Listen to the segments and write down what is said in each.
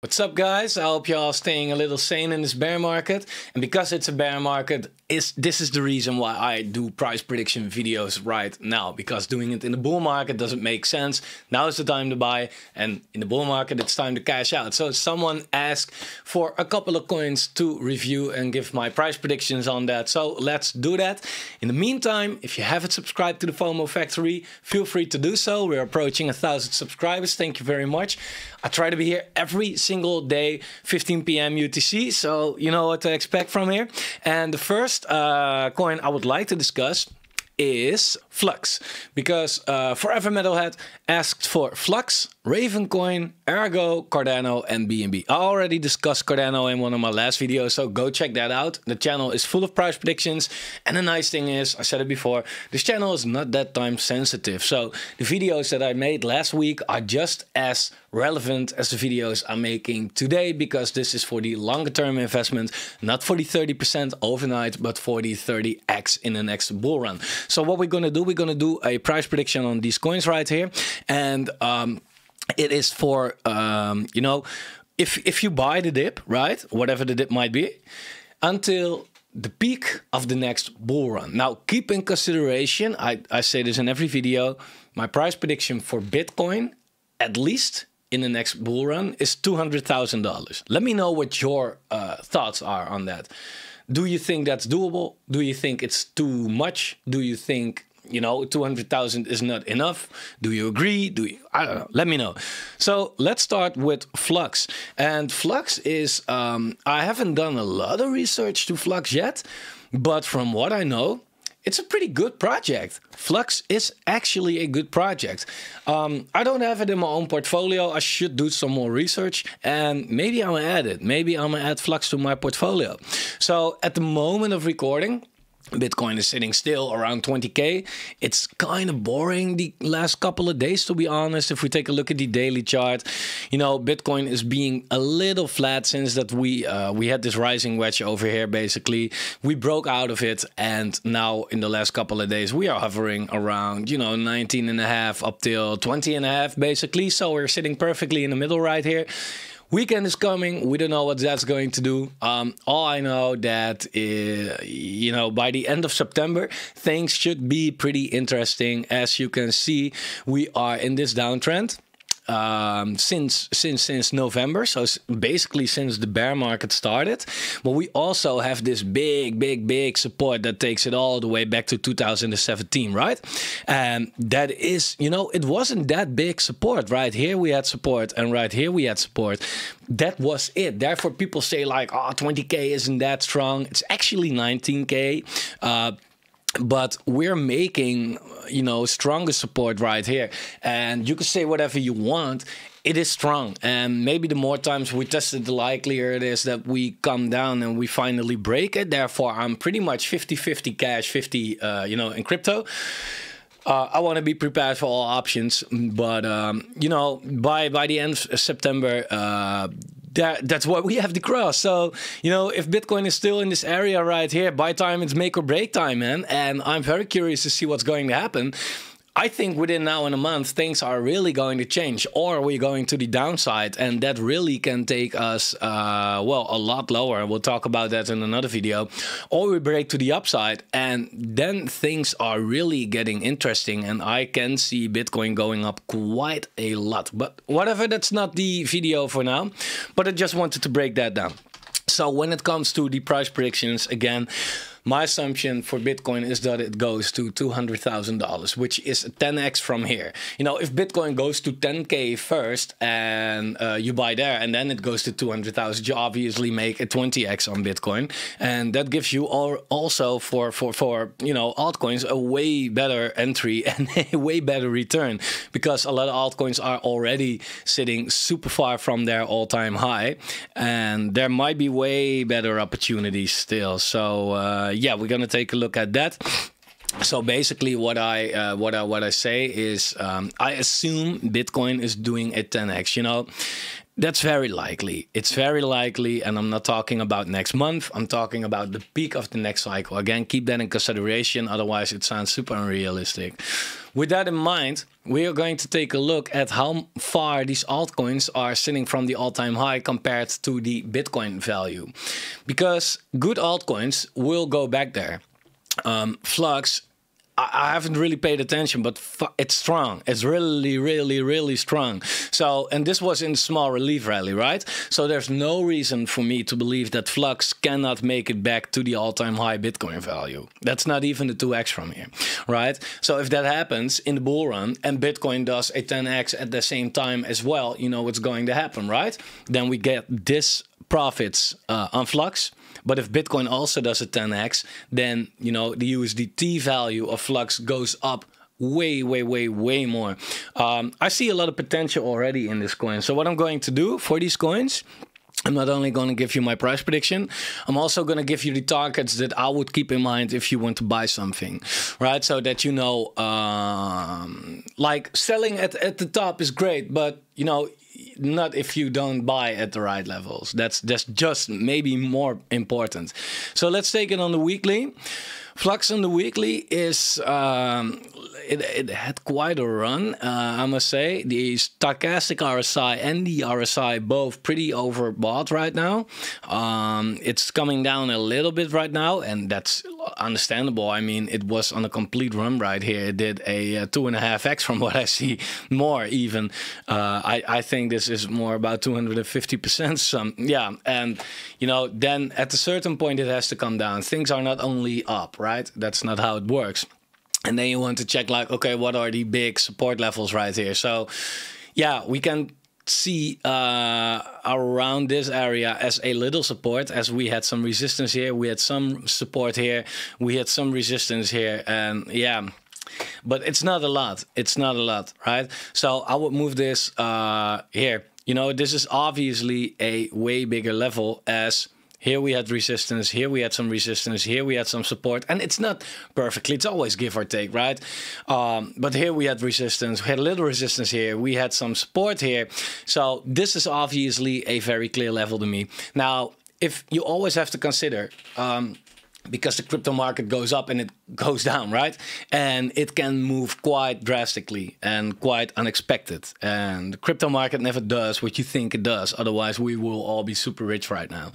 What's up, guys? I hope you're all staying a little sane in this bear market. And because it's a bear market, this is the reason why I do price prediction videos right now. Because doing it in the bull market doesn't make sense. Now is the time to buy, and in the bull market it's time to cash out. So someone asked for a couple of coins to review and give my price predictions on that. So let's do that. In the meantime, if you haven't subscribed to the FOMO Factory, feel free to do so. We're approaching 1,000 subscribers. Thank you very much. I try to be here every single day, 15 p.m. UTC, so you know what to expect from here. And the first coin I would like to discuss is Flux, because Forever Metalhead asked for Flux, Ravencoin, Ergo, Cardano, and BNB. I already discussed Cardano in one of my last videos, so go check that out. The channel is full of price predictions, and the nice thing is, I said it before, this channel is not that time sensitive. So the videos that I made last week are just as relevant as the videos I'm making today, because this is for the longer term investment, not for the 30% overnight, but for the 30x in the next bull run. So what we're gonna do, we're gonna do a price prediction on these coins right here, and it is for you know, if you buy the dip, right, whatever the dip might be, until the peak of the next bull run. Now keep in consideration, I say this in every video, my price prediction for Bitcoin, at least in the next bull run, is $200,000. Let me know what your thoughts are on that. Do you think that's doable? Do you think it's too much? Do you think, you know, 200,000 is not enough? Do you agree? Do you? I don't know. Let me know. So let's start with Flux. And Flux is, I haven't done a lot of research to Flux yet, but from what I know, it's a pretty good project. Flux is actually a good project. I don't have it in my own portfolio. I should do some more research, and maybe I'm gonna add it. Maybe I'm gonna add Flux to my portfolio. So at the moment of recording, Bitcoin is sitting still around 20K. It's kind of boring the last couple of days, to be honest. If we take a look at the daily chart, you know, Bitcoin is being a little flat since that we had this rising wedge over here. Basically, we broke out of it, and now in the last couple of days, we are hovering around, you know, 19.5 up till 20.5, basically. So we're sitting perfectly in the middle right here. Weekend is coming. We don't know what that's going to do. All I know that, you know, by the end of September, things should be pretty interesting. As you can see, we are in this downtrend since November, so basically since the bear market started. But we also have this big support that takes it all the way back to 2017, right? And that is, you know, it wasn't that big support. Right here we had support, and right here we had support. That was it. Therefore people say like, oh, 20K isn't that strong. It's actually 19K. But we're making, you know, stronger support right here. And you can say whatever you want. It is strong. And maybe the more times we test it, the likelier it is that we come down and we finally break it. Therefore, I'm pretty much 50-50 cash, 50, you know, in crypto. I want to be prepared for all options. But, you know, by the end of September, that's what we have to cross. So, you know, if Bitcoin is still in this area right here, by time it's make or break time, man. And I'm very curious to see what's going to happen. I think within now and a month, things are really going to change, or we're going to the downside, and that really can take us, well, a lot lower. We'll talk about that in another video. Or we break to the upside, and then things are really getting interesting, and I can see Bitcoin going up quite a lot. But whatever, that's not the video for now, but I just wanted to break that down. So when it comes to the price predictions, again, my assumption for Bitcoin is that it goes to $200,000, which is a 10x from here. You know, if Bitcoin goes to 10K first and you buy there, and then it goes to 200,000, you obviously make a 20x on Bitcoin, and that gives you also for you know, altcoins a way better entry and a way better return, because a lot of altcoins are already sitting super far from their all-time high, and there might be way better opportunities still. So yeah, we're gonna take a look at that. So basically what I say is I assume Bitcoin is doing a 10x, you know. That's very likely. It's very likely, and I'm not talking about next month. I'm talking about the peak of the next cycle. Again, keep that in consideration, otherwise it sounds super unrealistic. With that in mind, we are going to take a look at how far these altcoins are sitting from the all-time high compared to the Bitcoin value. Because good altcoins will go back there. Flux, I haven't really paid attention, but it's strong. It's really, really, really strong. So, and this was in small relief rally, right? So there's no reason for me to believe that Flux cannot make it back to the all-time high Bitcoin value. That's not even the 2x from here, right? So if that happens in the bull run and Bitcoin does a 10x at the same time as well, you know what's going to happen, right? Then we get this profits on Flux. But if Bitcoin also does a 10x, then, you know, the USDT value of Flux goes up way, way, way, way more. I see a lot of potential already in this coin. So what I'm going to do for these coins, I'm not only going to give you my price prediction, I'm also going to give you the targets that I would keep in mind if you want to buy something, right? So that you know, like selling at the top is great, but, you know, not if you don't buy at the right levels. That's just maybe more important. So let's take it on the weekly. Flux on the weekly is, it had quite a run, I must say. The stochastic RSI and the RSI both pretty overbought right now. It's coming down a little bit right now, and that's understandable. I mean, it was on a complete run right here. It did a 2.5x from what I see, more even. I think this is more about 250% some. Yeah, and you know, then at a certain point it has to come down. Things are not only up, right? That's not how it works. And then you want to check like, okay, what are the big support levels right here? So yeah, we can see around this area as a little support, as we had some resistance here, we had some support here, we had some resistance here, and yeah, but it's not a lot. It's not a lot, right? So I would move this here. You know, this is obviously a way bigger level, as here we had resistance, here we had some resistance, here we had some support, and it's not perfectly, it's always give or take, right? But here we had resistance, we had a little resistance here, we had some support here. So this is obviously a very clear level to me. Now, if you always have to consider, because the crypto market goes up and it goes down, right? And it can move quite drastically and quite unexpected. And the crypto market never does what you think it does. Otherwise, we will all be super rich right now.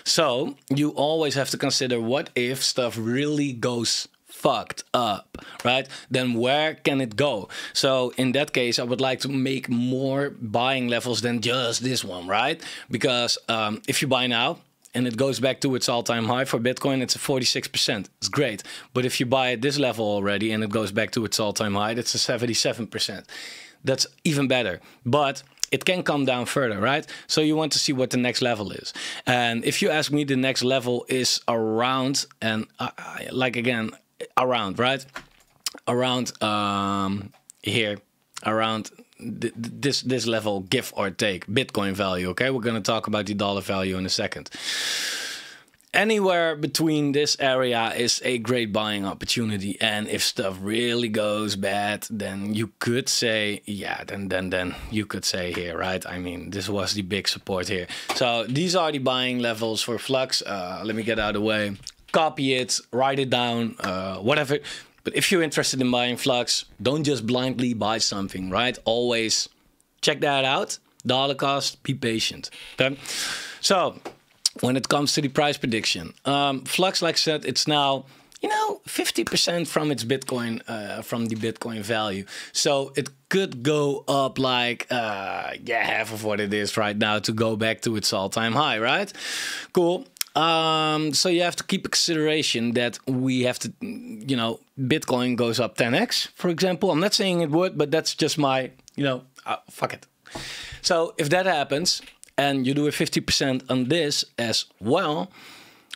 So you always have to consider, what if stuff really goes fucked up, right? Then where can it go? So in that case, I would like to make more buying levels than just this one, right? Because if you buy now, and it goes back to its all-time high for Bitcoin, it's a 46%. It's great. But if you buy at this level already and it goes back to its all-time high, that's a 77%. That's even better. But it can come down further, right? So you want to see what the next level is. And if you ask me, the next level is around, and like again, around, right? Around here, around this level, give or take, Bitcoin value. Okay, we're going to talk about the dollar value in a second. Anywhere between this area is a great buying opportunity, and if stuff really goes bad, then you could say, yeah, then you could say here, right? I mean, this was the big support here. So these are the buying levels for Flux. Let me get out of the way, copy it, write it down, whatever. But if you're interested in buying Flux, don't just blindly buy something, right? Always check that out. Dollar cost, be patient. Okay? So when it comes to the price prediction, Flux, like I said, it's now, you know, 50% from its Bitcoin, from the Bitcoin value. So it could go up like, yeah, half of what it is right now to go back to its all-time high, right? Cool. So you have to keep in consideration that we have to, you know, Bitcoin goes up 10x, for example. I'm not saying it would, but that's just my, you know, fuck it. So if that happens and you do a 50% on this as well,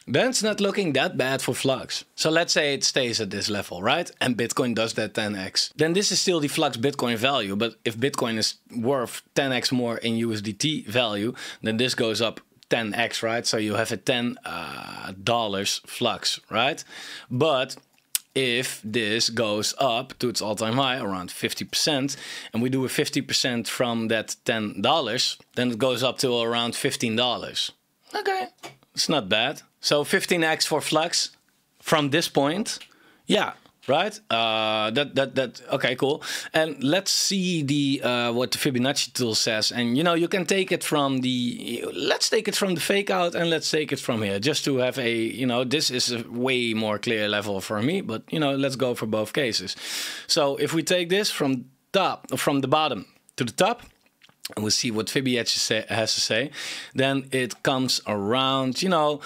then it's not looking that bad for Flux. So let's say it stays at this level, right? And Bitcoin does that 10x. Then this is still the Flux Bitcoin value. But if Bitcoin is worth 10x more in USDT value, then this goes up 10x, right? So you have a $10 Flux, right? But if this goes up to its all-time high, around 50%, and we do a 50% from that $10, then it goes up to around $15. Okay, it's not bad. So 15x for Flux from this point, yeah, right? Okay, cool. And let's see the what the Fibonacci tool says. And you know, you can take it from the, let's take it from the fake out and let's take it from here, just to have a, you know, this is a way more clear level for me, but you know, let's go for both cases. So if we take this from the bottom to the top, and we'll see what Fibonacci has to say, then it comes around, you know,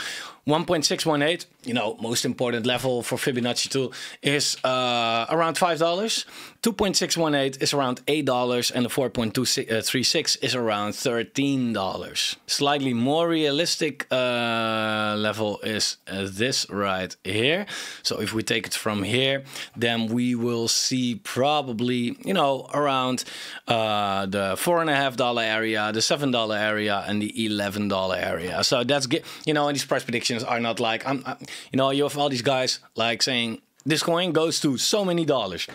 1.618, you know, most important level for Fibonacci tool is around $5. 2.618 is around $8, and the 4.236 is around $13. Slightly more realistic level is this right here. So if we take it from here, then we will see probably, you know, around the $4.50 area, the $7 area, and the $11 area. So that's good, you know, and these price predictions are not like, you know, you have all these guys like saying this coin goes to so many dollars.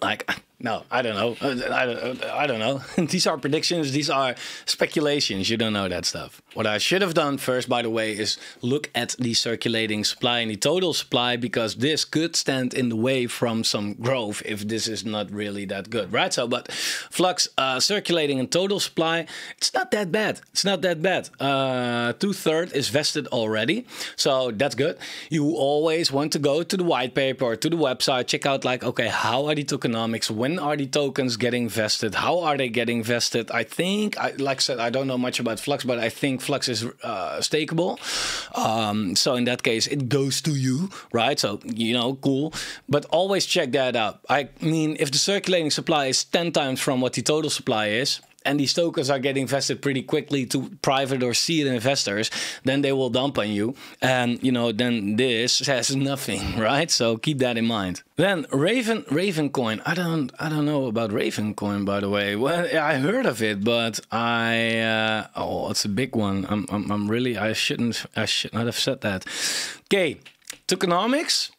Like, no, I don't know. I don't know. These are predictions. These are speculations. You don't know that stuff. What I should have done first, by the way, is look at the circulating supply and the total supply, because this could stand in the way from some growth if this is not really that good, right? So, but Flux circulating and total supply, it's not that bad. It's not that bad. 2/3 is vested already, so that's good. You always want to go to the white paper or to the website, check out like, okay, how are the tokenomics? When are the tokens getting vested? How are they getting vested? I think, like I said, I don't know much about Flux, but I think Flux is stakeable. So in that case, it goes to you, right? So, you know, cool. But always check that out. I mean, if the circulating supply is 10 times from what the total supply is, and these tokens are getting vested pretty quickly to private or seed investors, then they will dump on you. And, you know, then this says nothing, right? So keep that in mind. Then Ravencoin. I don't know about Ravencoin, by the way. Well, I heard of it, but oh, it's a big one. I should not have said that. Okay, tokenomics.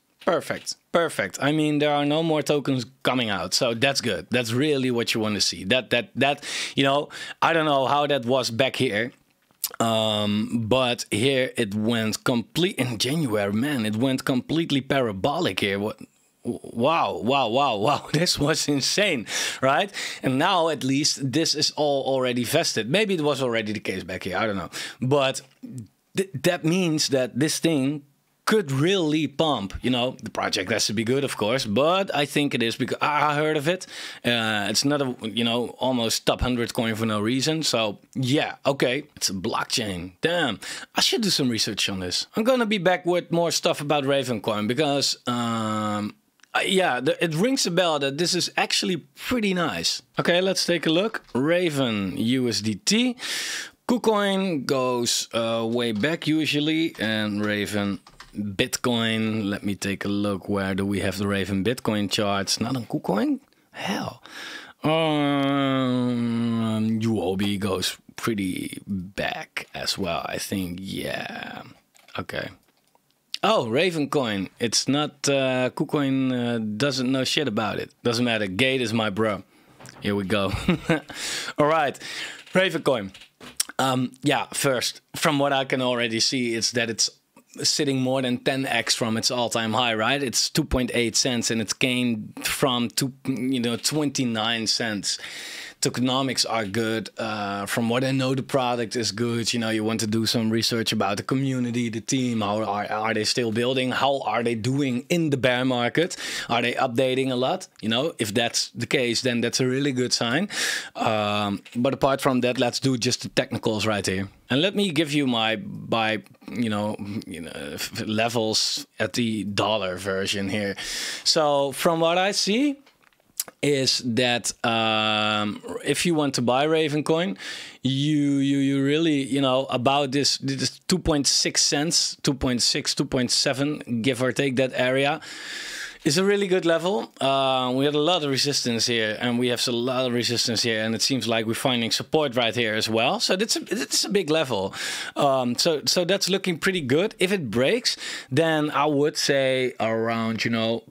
Perfect. I mean, there are no more tokens coming out, so that's good. That's really what you want to see. That you know, I don't know how that was back here, but here it went complete in January. Man, it went completely parabolic here. What? Wow. This was insane, right? And now at least this is all already vested. Maybe it was already the case back here, I don't know. But that means that this thing could really pump. You know, the project has to be good, of course, but I think it is because I heard of it. It's not a, you know, almost top 100 coin for no reason. So yeah, okay, it's a blockchain. Damn, I should do some research on this. I'm gonna be back with more stuff about Ravencoin because yeah, it rings a bell that this is actually pretty nice. Okay, let's take a look. Raven USDT. KuCoin goes way back usually, and Raven Bitcoin. Let me take a look. Where do we have the Raven Bitcoin charts? Not on KuCoin? Hell. UOB goes pretty back as well, I think. Yeah. Okay. Oh, Ravencoin. It's not KuCoin doesn't know shit about it. Doesn't matter. Gate is my bro. Here we go. All right. Ravencoin. Yeah, first, from what I can already see, it's that it's sitting more than 10x from its all-time high, right? It's 2.8 cents and it's gained from 29 cents. Tokenomics are good. From what I know, the product is good. You know, you want to do some research about the community, the team. How are they still building? How are they doing in the bear market? Are they updating a lot? You know, if that's the case, then that's a really good sign. But apart from that, let's do just the technicals right here. And let me give you my levels at the dollar version here. So from what I see, is that if you want to buy Ravencoin, you really, you know, about this 2.6 cents, 2.6, 2.7, give or take that area, is a really good level. We had a lot of resistance here, and we have a lot of resistance here, and it seems like we're finding support right here as well. So it's a big level. So that's looking pretty good. If it breaks, then I would say around, you know,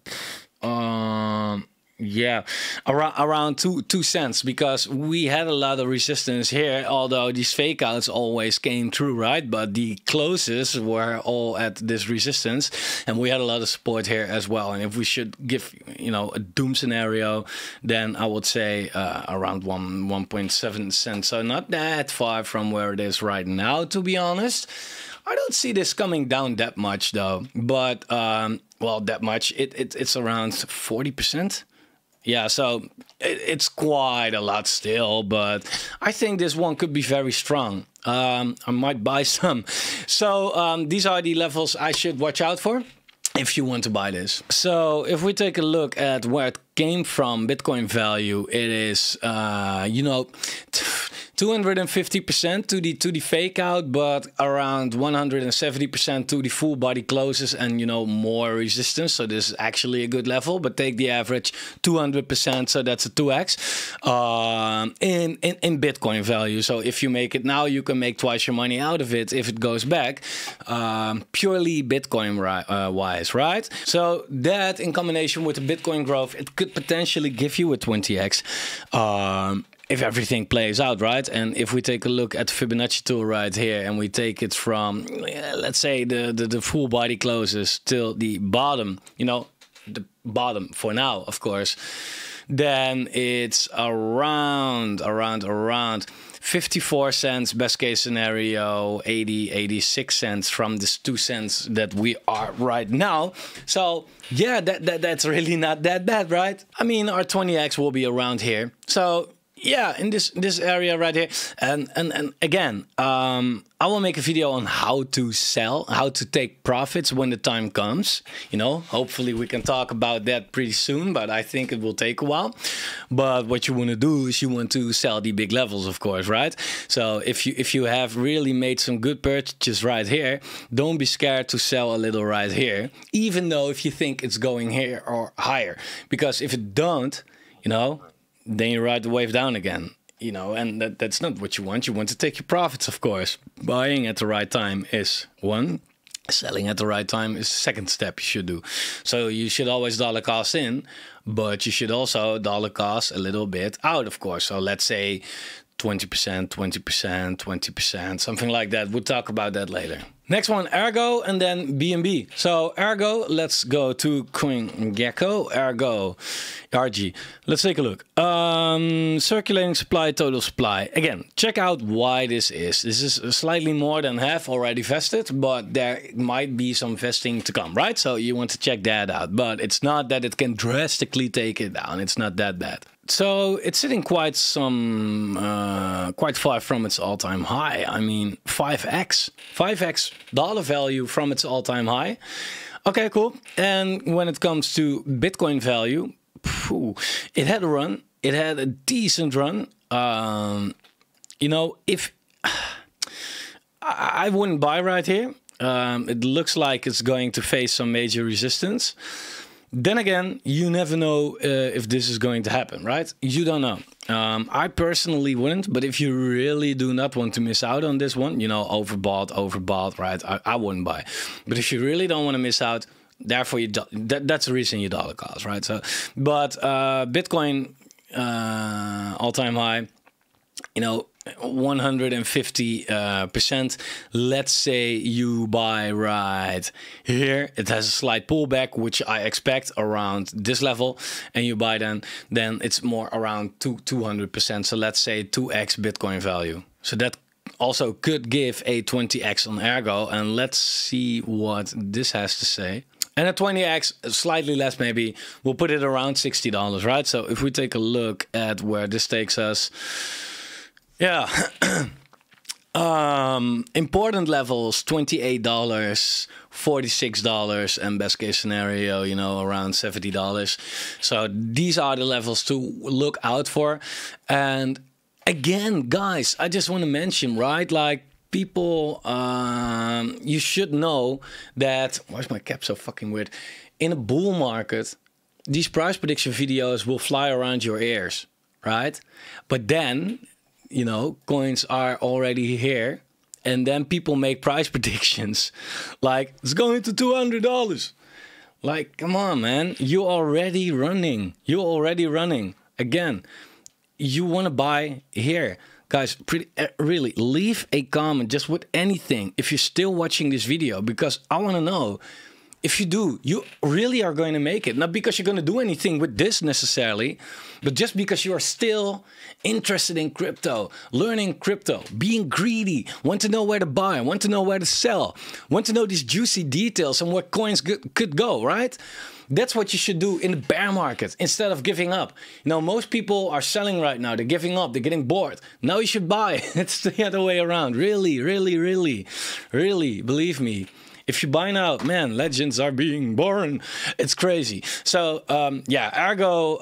Yeah, around two cents, because we had a lot of resistance here, although these fake outs always came through, right? But the closes were all at this resistance, and we had a lot of support here as well. And if we should give, you know, a doom scenario, then I would say around 1.7 cents. So not that far from where it is right now, to be honest. I don't see this coming down that much though, but well, that much. It's around 40%. Yeah, so it's quite a lot still, but I think this one could be very strong. I might buy some. So these are the levels I should watch out for if you want to buy this. So if we take a look at where it came from, Bitcoin value, it is, you know, 250% to the fake out, but around 170% to the full body closes, and you know, more resistance. So this is actually a good level, but take the average 200%, so that's a 2x in Bitcoin value. So if you make it now, you can make twice your money out of it if it goes back, purely Bitcoin wise, right? So that in combination with the Bitcoin growth, it could potentially give you a 20x. If everything plays out, right? And if we take a look at the Fibonacci tool right here, and we take it from, let's say, the full body closes till the bottom, you know, the bottom for now, of course, then it's around 54 cents, best case scenario, 86 cents from this 2 cents that we are right now. So yeah, that's really not that bad, right? I mean, our 20x will be around here. So yeah, in this area right here, and again, I will make a video on how to sell, how to take profits when the time comes. You know, hopefully we can talk about that pretty soon, but I think it will take a while. But what you want to do is you want to sell the big levels, of course, right? So if you have really made some good purchases right here, don't be scared to sell a little right here, even though if you think it's going here or higher, because if it don't, you know, then you ride the wave down again, you know, and that's not what you want. You want to take your profits, of course. Buying at the right time is one. Selling at the right time is the second step you should do. So you should always dollar cost in, but you should also dollar cost a little bit out, of course. So let's say 20%, 20%, 20%, something like that. We'll talk about that later. Next one, Ergo, and then BNB. So Ergo, let's go to CoinGecko. Ergo, RG. Let's take a look. Circulating supply, total supply. Again, check out why this is. This is slightly more than half already vested, but there might be some vesting to come, right? So you want to check that out. But it's not that it can drastically take it down. It's not that bad. So it's sitting quite far from its all-time high. I mean, 5x dollar value from its all-time high. Okay, cool. And when it comes to Bitcoin value, it had a run. It had a decent run. You know, if I wouldn't buy right here. It looks like it's going to face some major resistance. Then again, you never know if this is going to happen, right? You don't know. I personally wouldn't, but if you really do not want to miss out on this one, you know, overbought, right? I wouldn't buy. But if you really don't want to miss out, therefore that's the reason you dollar cost, right? So, but Bitcoin all-time high, you know, 150%. Let's say you buy right here. It has a slight pullback, which I expect around this level, and you buy then it's more around 200%. So let's say 2x Bitcoin value. So that also could give a 20x on Ergo, and let's see what this has to say. And a 20x, slightly less maybe, we'll put it around $60, right? So if we take a look at where this takes us, yeah, important levels, $28, $46, and best case scenario, you know, around $70. So these are the levels to look out for. And again, guys, I just want to mention, right, like people, you should know that, why is my cap so fucking weird? In a bull market, these price prediction videos will fly around your ears, right? But then, you know, coins are already here, and then people make price predictions like it's going to $200. Like, come on, man. You're already running. You're already running. Again, you want to buy here. Guys, really, leave a comment just with anything if you're still watching this video, because I want to know if you do, you really are going to make it. Not because you're going to do anything with this necessarily, but just because you are still interested in crypto, learning crypto, being greedy, want to know where to buy, want to know where to sell, want to know these juicy details and where coins could go, right? That's what you should do in the bear market instead of giving up. You know, most people are selling right now. They're giving up. They're getting bored. Now you should buy. It's the other way around. Really, really, really, really, believe me. If you buy now, man, legends are being born. It's crazy. So, yeah, Ergo,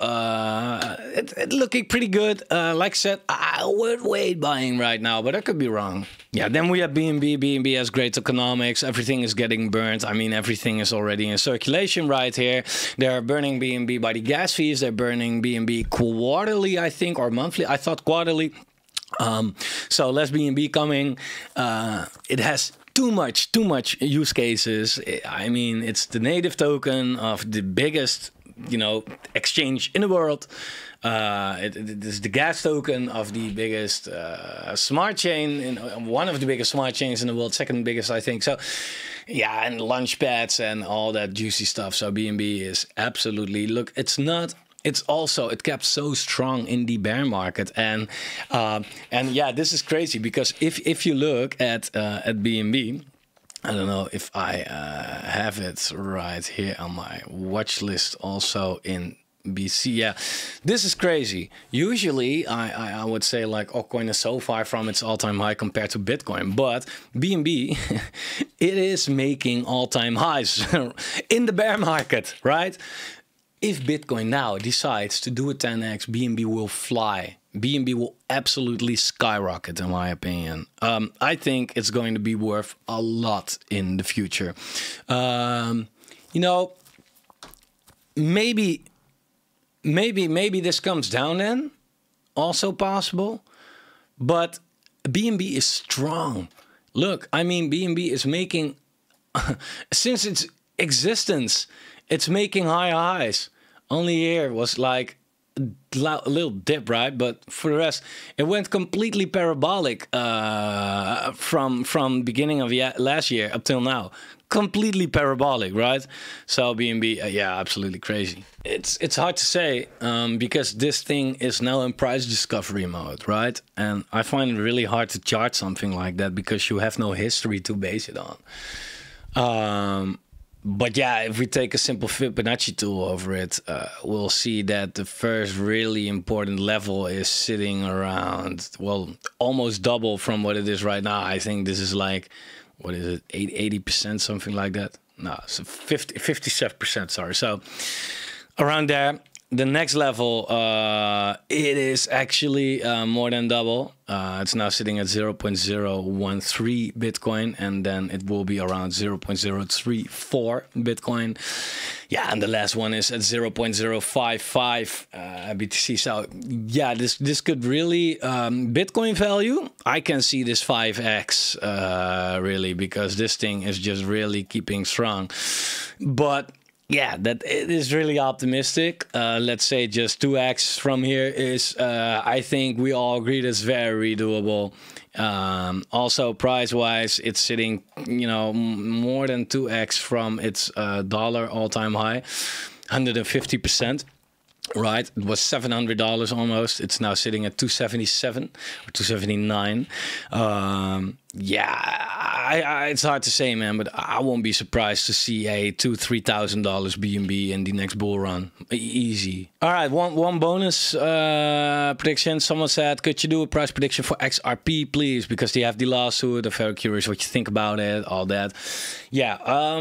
it's looking pretty good. Like I said, I would wait buying right now, but I could be wrong. Yeah, then we have BNB. BNB has great tokenomics. Everything is getting burned. I mean, everything is already in circulation right here. They're burning BNB by the gas fees. They're burning BNB quarterly, I think, or monthly. I thought quarterly. So less BNB coming. It has too much use cases. I mean, it's the native token of the biggest, you know, exchange in the world. It is the gas token of the biggest smart chain, one of the biggest smart chains in the world, second biggest, I think. So, yeah, and launch pads and all that juicy stuff. So BNB is absolutely, look, it's not. It's also, it kept so strong in the bear market, and yeah, this is crazy because if you look at BNB, I don't know if I have it right here on my watch list also in BC. Yeah, this is crazy. Usually I would say like altcoin is so far from its all-time high compared to Bitcoin, but BNB it is making all-time highs in the bear market, right? If Bitcoin now decides to do a 10x, BNB will fly. BNB will absolutely skyrocket, in my opinion. I think it's going to be worth a lot in the future. You know, maybe this comes down then, also possible. But BNB is strong. Look, I mean, BNB is making, since its existence, it's making high highs. Only here was like a little dip, right? But for the rest, it went completely parabolic from beginning of last year up till now. Completely parabolic, right? So BNB, yeah, absolutely crazy. It's hard to say because this thing is now in price discovery mode, right? And I find it really hard to chart something like that because you have no history to base it on. But yeah, if we take a simple Fibonacci tool over it, we'll see that the first really important level is sitting around, well, almost double from what it is right now. I think this is like, what is it, 80%, something like that? No, so 57%, sorry. So around there. The next level, it is actually more than double. It's now sitting at 0.013 Bitcoin, and then it will be around 0.034 Bitcoin. Yeah, and the last one is at 0.055 BTC. So yeah, this could really, Bitcoin value, I can see this 5x really, because this thing is just really keeping strong. But yeah, that it is really optimistic. Let's say just 2x from here is, I think we all agree that's very doable. Also, price-wise, it's sitting, you know, more than 2x from its dollar all-time high, 150%. Right, it was $700 almost. It's now sitting at 277 or 279. Yeah, it's hard to say, man, but I won't be surprised to see a $2,000-3,000 BNB in the next bull run. Easy. All right, one bonus prediction. Someone said, could you do a price prediction for XRP, please? Because they have the lawsuit. I'm very curious what you think about it, all that. Yeah, I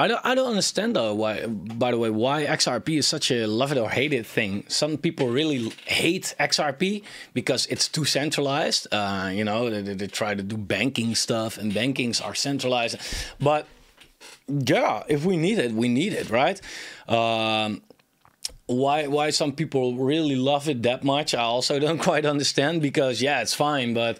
don't understand though why. By the way, why XRP is such a love it or hate it thing. Some people really hate XRP because it's too centralized. You know, they try to do banking stuff, and bankings are centralized. But yeah, if we need it, we need it, right? Why some people really love it that much, I also don't quite understand. Because yeah, it's fine, but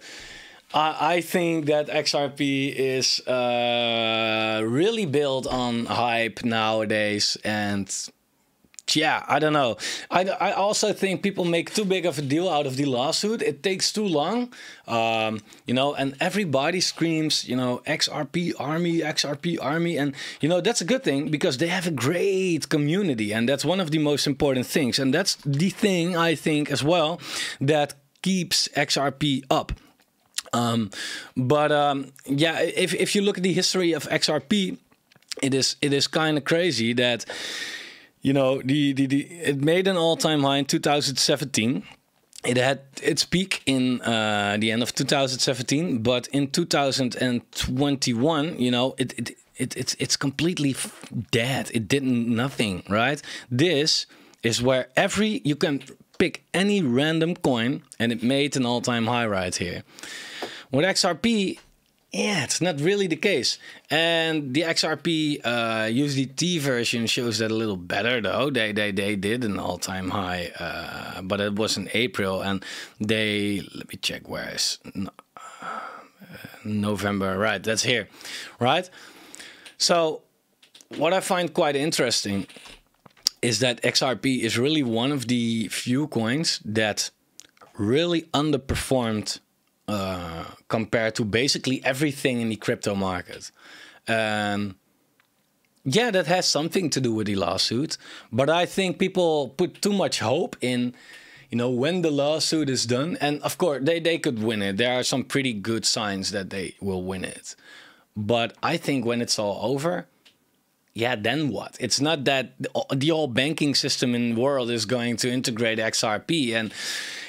I think that XRP is really built on hype nowadays, and yeah, I don't know. I also think people make too big of a deal out of the lawsuit. It takes too long, you know, and everybody screams, you know, XRP army, and you know that's a good thing because they have a great community, and that's one of the most important things, and that's the thing I think as well that keeps XRP up. Yeah, if you look at the history of XRP, it is kind of crazy that, you know, it made an all-time high in 2017. It had its peak in the end of 2017, but in 2021, you know, it's completely dead. It did nothing, right? This is where you can pick any random coin and it made an all-time high right here. With XRP, yeah, it's not really the case. And the XRP USDT version shows that a little better though. They did an all-time high, but it was in April, and let me check where is November, right? That's here, right? So what I find quite interesting is that XRP is really one of the few coins that really underperformed compared to basically everything in the crypto market. Yeah, that has something to do with the lawsuit, but I think people put too much hope in, you know, when the lawsuit is done. And of course, they could win it. There are some pretty good signs that they will win it. But I think when it's all over, yeah, then what? It's not that the whole banking system in the world is going to integrate XRP, and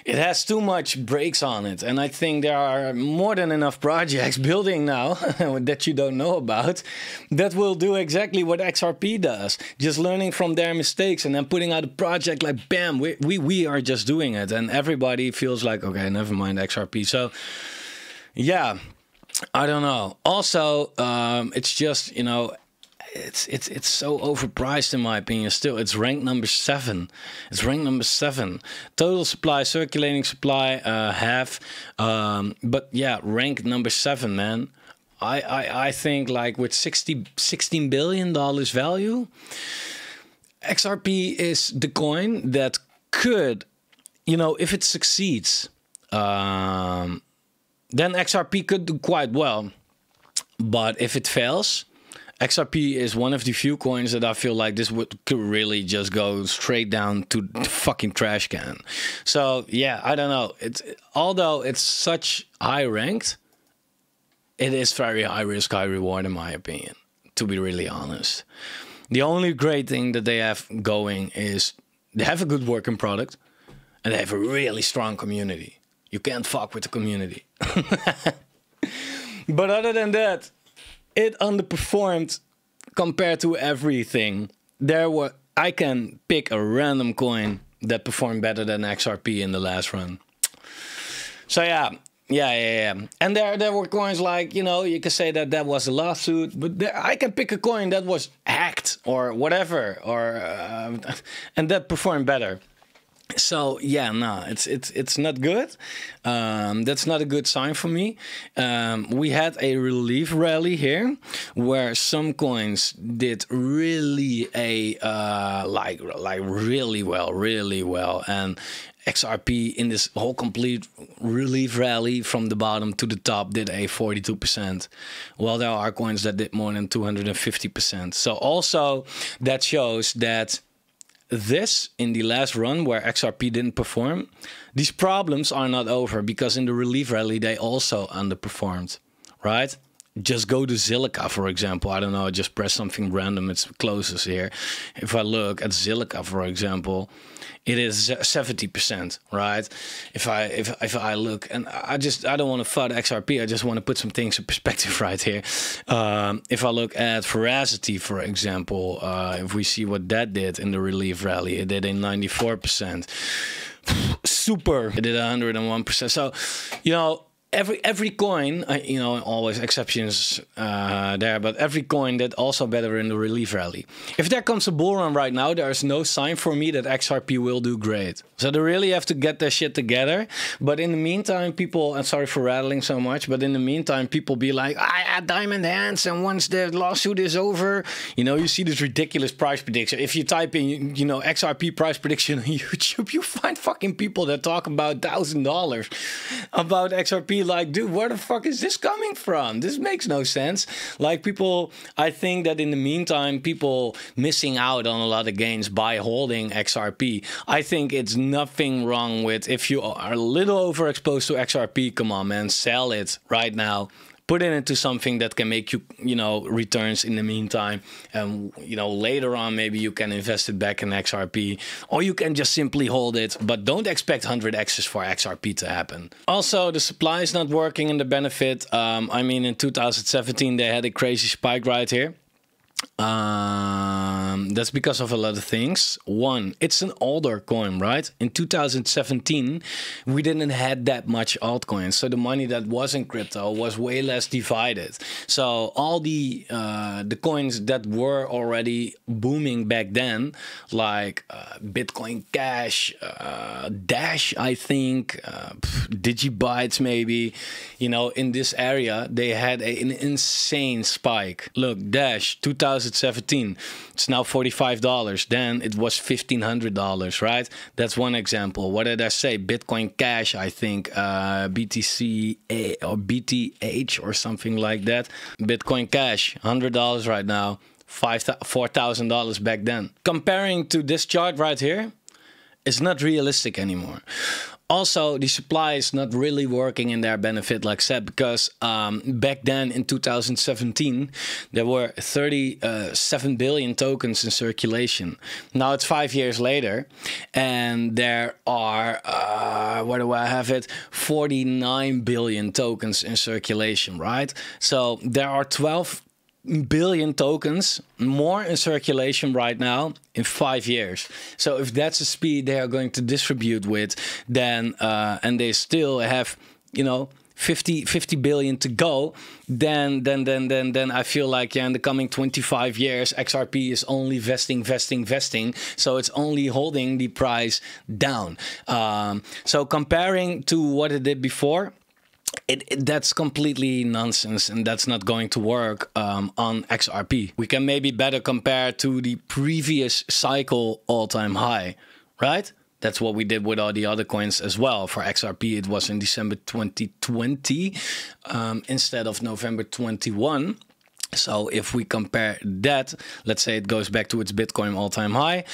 it has too much brakes on it. And I think there are more than enough projects building now that you don't know about that will do exactly what XRP does. Just learning from their mistakes and then putting out a project like, bam, we are just doing it. And everybody feels like, okay, never mind XRP. So, yeah, I don't know. Also, it's just, you know, it's so overpriced in my opinion. Still, it's ranked number 7. It's ranked number 7. Total supply, circulating supply, half. But yeah, ranked number 7, man. I think like with $16 billion value, XRP is the coin that could, you know, if it succeeds, then XRP could do quite well. But if it fails, XRP is one of the few coins that I feel like could really just go straight down to the fucking trash can. So yeah, I don't know. Although it's such high ranked, it is very high risk, high reward in my opinion, to be really honest. The only great thing that they have going is they have a good working product and they have a really strong community. You can't fuck with the community. But other than that, it underperformed compared to everything. I can pick a random coin that performed better than XRP in the last run. So yeah. And there were coins like, you know, you can say that was a lawsuit, but I can pick a coin that was hacked or whatever, or and that performed better. So yeah, no, it's not good. That's not a good sign for me. We had a relief rally here where some coins did really like really well, and XRP in this whole complete relief rally from the bottom to the top did a 42%. Well, there are coins that did more than 250%. So also that shows that this in the last run where XRP didn't perform, these problems are not over, because in the relief rally they also underperformed, right? Just go to Zilliqa, for example. I don't know, just press something random, it's closest here. If I look at Zilliqa, for example, it is 70%, right? If I look, and I don't want to FUD XRP, I just want to put some things in perspective right here. If I look at Veracity, for example, if we see what that did in the relief rally, it did a 94%. Super, it did 101%. So, you know, every coin, you know, always exceptions there, but every coin that also better in the relief rally. If there comes a bull run right now, there is no sign for me that XRP will do great. So they really have to get their shit together. But in the meantime, people, and sorry for rattling so much, but in the meantime, people be like, I had diamond hands, and once the lawsuit is over, you know, you see this ridiculous price prediction. If you type in, you know, XRP price prediction on YouTube, you find fucking people that talk about $1,000 about XRP. Like, dude, where the fuck is this coming from? This makes no sense. Like, people, I think that in the meantime, people missing out on a lot of gains by holding XRP. I think it's nothing wrong with, if you are a little overexposed to XRP, come on, man, sell it right now. Put it into something that can make you, you know, returns in the meantime. And, you know, later on, maybe you can invest it back in XRP, or you can just simply hold it, but don't expect 100x's for XRP to happen. Also, the supply is not working in the benefit. I mean, in 2017, they had a crazy spike right here. That's because of a lot of things. One, it's an older coin, right? In 2017, we didn't have that much altcoins, so the money that was in crypto was way less divided. So all the coins that were already booming back then, like Bitcoin Cash, Dash, I think, Digibytes maybe, you know, in this area, they had an insane spike. Look, Dash, 2017, it's now $45. Then it was $1,500, right? That's one example. What did I say? Bitcoin Cash, I think, BTC or BTH or something like that. Bitcoin Cash, $100 right now, $4,000 back then. Comparing to this chart right here, it's not realistic anymore. Also, the supply is not really working in their benefit, like I said, because back then in 2017, there were 37 billion tokens in circulation. Now it's 5 years later, and there are, where do I have it? 49 billion tokens in circulation, right? So there are 12 billion tokens more in circulation right now in 5 years. So if that's the speed they are going to distribute with, then and they still have, you know, 50 billion to go, then I feel like, yeah, in the coming 25 years, XRP is only vesting. So it's only holding the price down. So comparing to what it did before, that's completely nonsense, and that's not going to work on XRP. We can maybe better compare to the previous cycle all-time high, right? That's what we did with all the other coins as well. For XRP, it was in December 2020 instead of November 21. So if we compare that, let's say it goes back to its Bitcoin all-time high,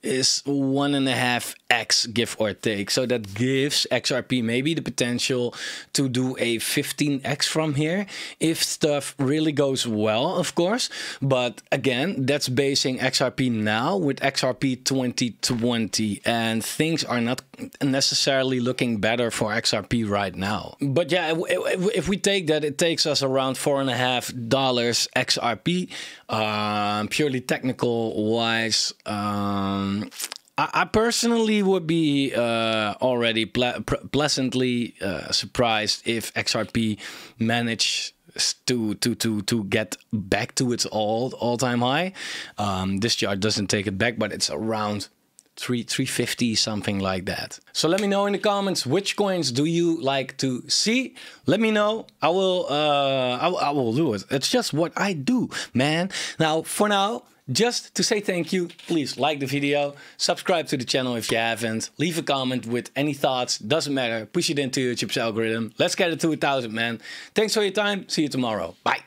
is 1.5x give or take. So that gives XRP maybe the potential to do a 15x from here, if stuff really goes well, of course. But again, that's basing XRP now with XRP 2020, and things are not necessarily looking better for XRP right now. But yeah, if we take that, it takes us around $4.50 XRP. Purely technical wise, I personally would be already pleasantly surprised if XRP managed to get back to its all-time high. This chart doesn't take it back, but it's around 350, something like that. So let me know in the comments, which coins do you like to see? Let me know. I will do it. It's just what I do, man. Now, for now, just to say thank you, please like the video, subscribe to the channel if you haven't, leave a comment with any thoughts, doesn't matter, push it into YouTube's algorithm. Let's get it to 1,000, man. Thanks for your time. See you tomorrow. Bye.